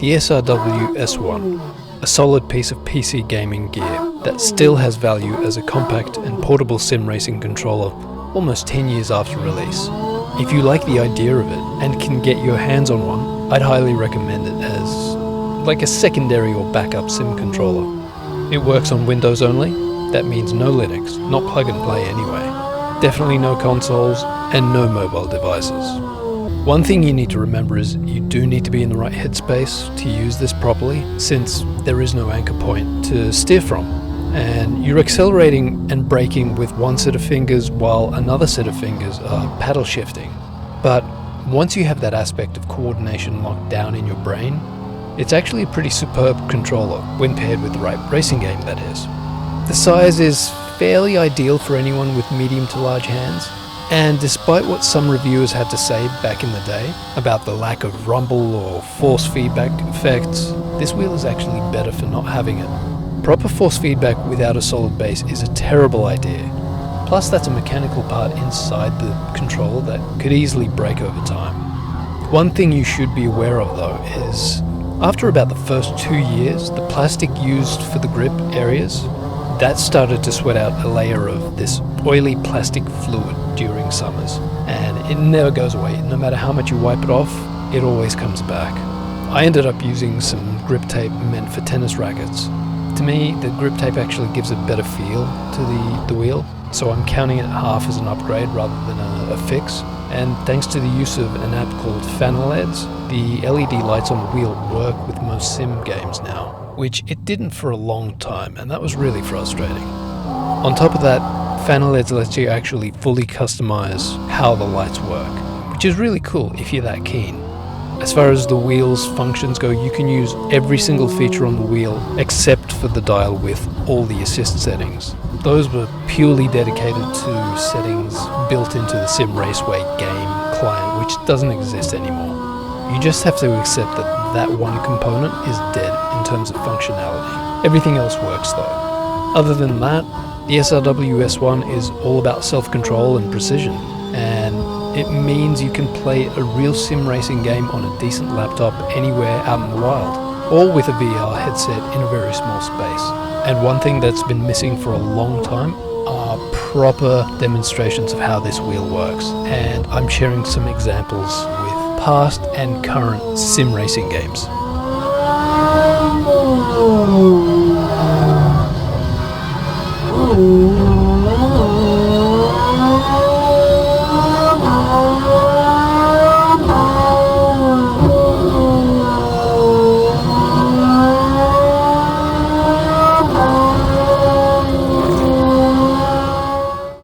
the SRW-S1, a solid piece of PC gaming gear that still has value as a compact and portable sim racing controller almost 10 years after release. If you like the idea of it and can get your hands on one, I'd highly recommend it as like a secondary or backup sim controller. It works on Windows only, that means no Linux, not plug and play anyway. Definitely no consoles and no mobile devices. One thing you need to remember is you do need to be in the right headspace to use this properly, since there is no anchor point to steer from, and you're accelerating and braking with one set of fingers while another set of fingers are paddle shifting. But once you have that aspect of coordination locked down in your brain, it's actually a pretty superb controller when paired with the right racing game, that is. The size is fairly ideal for anyone with medium to large hands. And despite what some reviewers had to say back in the day about the lack of rumble or force feedback effects, this wheel is actually better for not having it. Proper force feedback without a solid base is a terrible idea. Plus that's a mechanical part inside the controller that could easily break over time. One thing you should be aware of though is, after about the first 2 years, the plastic used for the grip areas, that started to sweat out a layer of this oily plastic fluid during summers, and it never goes away. No matter how much you wipe it off, it always comes back. I ended up using some grip tape meant for tennis rackets. To me, the grip tape actually gives a better feel to the wheel, so I'm counting it half as an upgrade rather than a fix. And thanks to the use of an app called FanLEDs, the LED lights on the wheel work with most sim games now, which it didn't for a long time, and that was really frustrating. On top of that, FanLEDs lets you actually fully customize how the lights work, which is really cool if you're that keen. As far as the wheel's functions go, you can use every single feature on the wheel except for the dial with all the assist settings. Those were purely dedicated to settings built into the Simraceway game client, which doesn't exist anymore. You just have to accept that that one component is dead in terms of functionality. Everything else works though. Other than that, the SRW-S1 is all about self-control and precision, and it means you can play a real sim racing game on a decent laptop anywhere out in the wild, or with a VR headset in a very small space. And one thing that's been missing for a long time are proper demonstrations of how this wheel works, and I'm sharing some examples with past and current sim racing games. Ooh.